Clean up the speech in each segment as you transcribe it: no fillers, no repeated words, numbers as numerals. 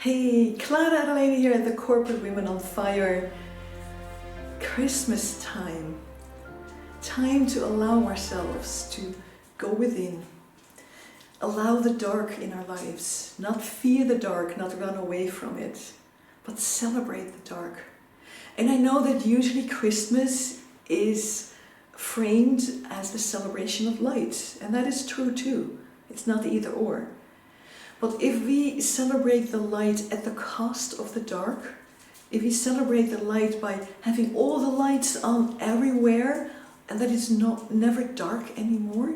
Hey, Klara, Adalena here at the Corporate Women on Fire. Christmas time. Time to allow ourselves to go within. Allow the dark in our lives. Not fear the dark, not run away from it, but celebrate the dark. And I know that usually Christmas is framed as the celebration of light, and that is true too. It's not either or. But if we celebrate the light at the cost of the dark, if we celebrate the light by having all the lights on everywhere and that it's never dark anymore,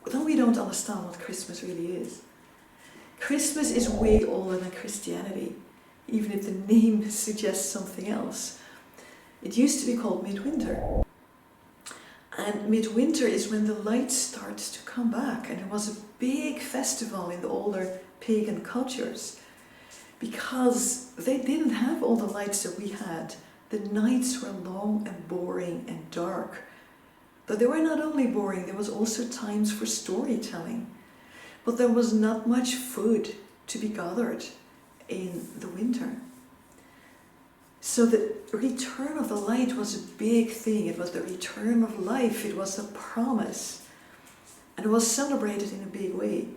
then we don't understand what Christmas really is. Christmas is way older than Christianity, even if the name suggests something else. It used to be called midwinter. And midwinter is when the light starts to come back, and it was a big festival in the older pagan cultures because they didn't have all the lights that we had. The nights were long and boring and dark. But they were not only boring, there was also times for storytelling. But there was not much food to be gathered in the winter. So the return of the light was a big thing. It was the return of life. It was a promise. And it was celebrated in a big way.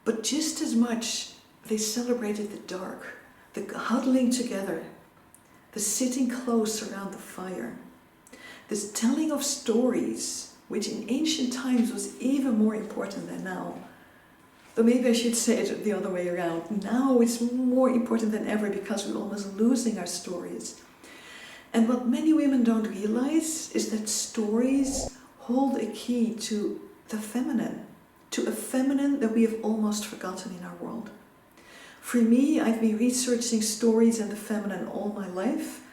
But just as much, they celebrated the dark, the huddling together, the sitting close around the fire, this telling of stories, which in ancient times was even more important than now. But maybe I should say it the other way around. Now it's more important than ever because we're almost losing our stories. And what many women don't realize is that stories hold a key to the feminine, to a feminine that we have almost forgotten in our world. For me, I've been researching stories and the feminine all my life.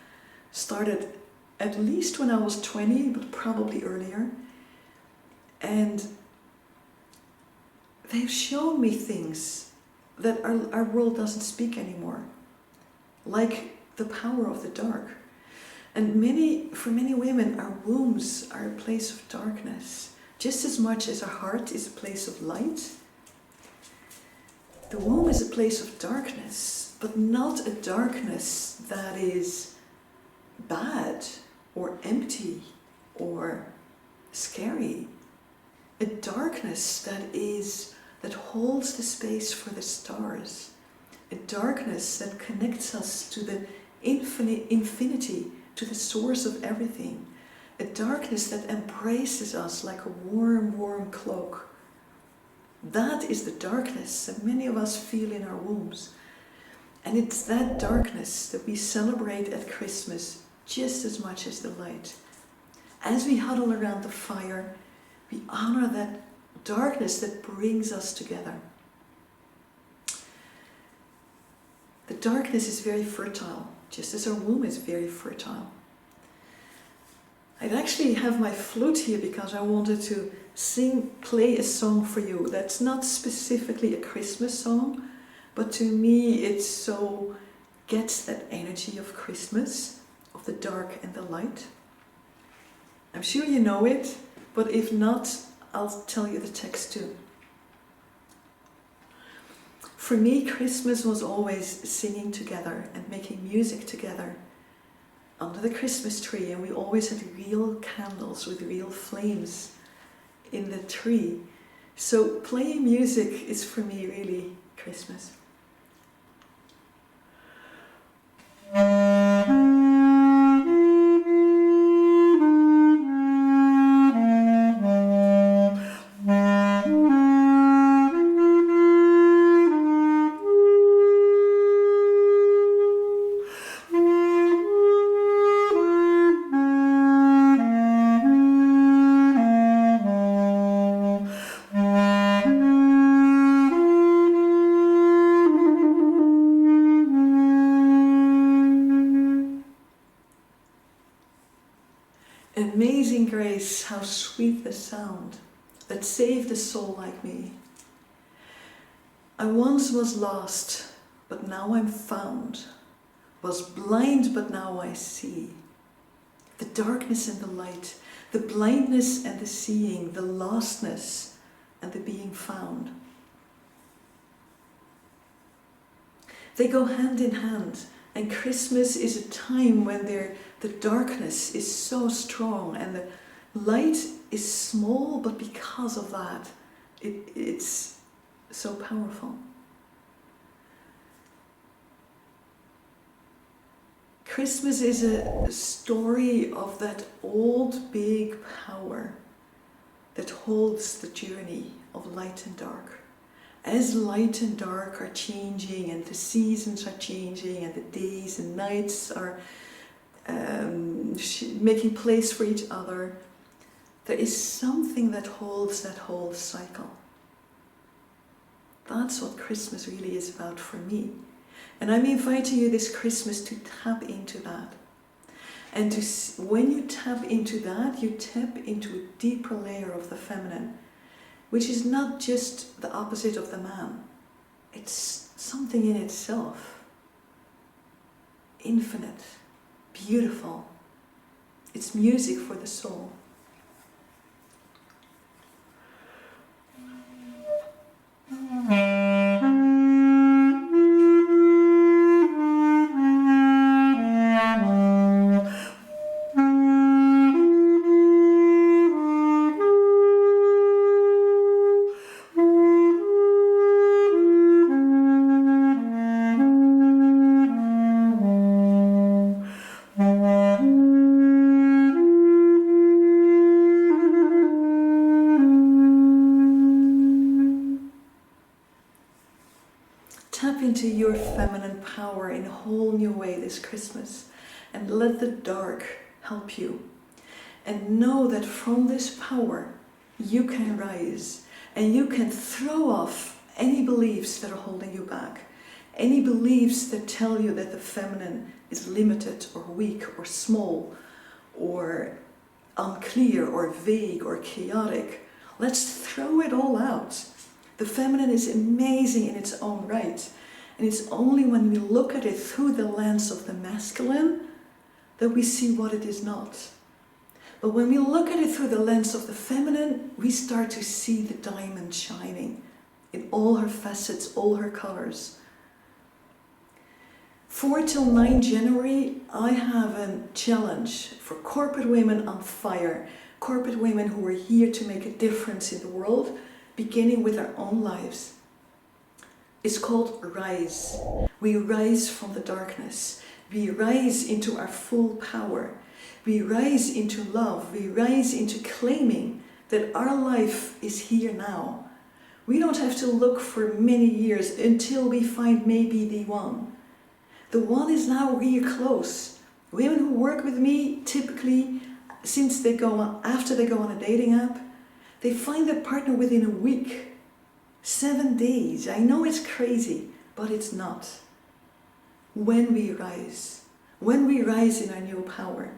Started at least when I was 20, but probably earlier. And they've shown me things that our world doesn't speak anymore, like the power of the dark. And for many women, our wombs are a place of darkness, just as much as our heart is a place of light. The womb is a place of darkness, but not a darkness that is bad or empty or scary. A darkness that holds the space for the stars. A darkness that connects us to the infinity, to the source of everything. A darkness that embraces us like a warm, warm cloak. That is the darkness that many of us feel in our wombs. And it's that darkness that we celebrate at Christmas just as much as the light. As we huddle around the fire, we honor that darkness that brings us together. The darkness is very fertile, just as our womb is very fertile. I'd actually have my flute here because I wanted to play a song for you that's not specifically a Christmas song, but to me it so gets that energy of Christmas, of the dark and the light. I'm sure you know it, but if not, I'll tell you the text too. For me, Christmas was always singing together and making music together under the Christmas tree, and we always had real candles with real flames in the tree. So playing music is for me really Christmas. Amazing grace, how sweet the sound that saved a soul like me. I once was lost, but now I'm found. Was blind, but now I see. The darkness and the light, the blindness and the seeing, the lostness and the being found. They go hand in hand. And Christmas is a time when the darkness is so strong and the light is small, but because of that, it's so powerful. Christmas is a story of that old big power that holds the journey of light and dark. As light and dark are changing and the seasons are changing and the days and nights are making place for each other, there is something that holds that whole cycle. That's what Christmas really is about for me. And I'm inviting you this Christmas to tap into that. And when you tap into that, you tap into a deeper layer of the feminine, which is not just the opposite of the man. It's something in itself. Infinite, beautiful. It's music for the soul. Tap into your feminine power in a whole new way this Christmas and let the dark help you. And know that from this power you can rise and you can throw off any beliefs that are holding you back. Any beliefs that tell you that the feminine is limited or weak or small or unclear or vague or chaotic. Let's throw it all out. The feminine is amazing in its own right. And it's only when we look at it through the lens of the masculine that we see what it is not. But when we look at it through the lens of the feminine, we start to see the diamond shining in all her facets, all her colors. 4 till 9 January, I have a challenge for corporate women on fire. Corporate women who are here to make a difference in the world, beginning with our own lives. It's called Rise. We rise from the darkness. We rise into our full power. We rise into love. We rise into claiming that our life is here now. We don't have to look for many years until we find maybe the one. The one is now really close. Women who work with me, typically, after they go on a dating app, they find their partner within a week. 7 days. I know it's crazy, but it's not. When we rise in our new power.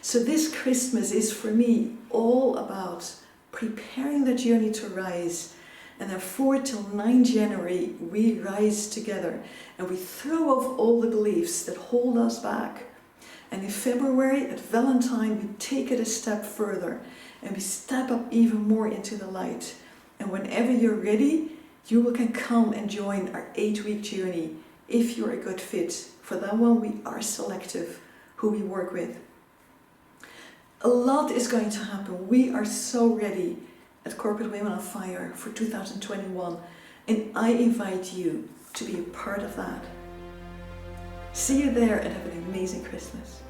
So this Christmas is for me all about preparing the journey to rise. And then 4 till 9 January, we rise together and we throw off all the beliefs that hold us back. And in February, at Valentine, we take it a step further and we step up even more into the light. And whenever you're ready, you can come and join our 8-week journey. If you're a good fit. For that one, we are selective who we work with. A lot is going to happen. We are so ready at Corporate Women on Fire for 2021. And I invite you to be a part of that. See you there and have an amazing Christmas.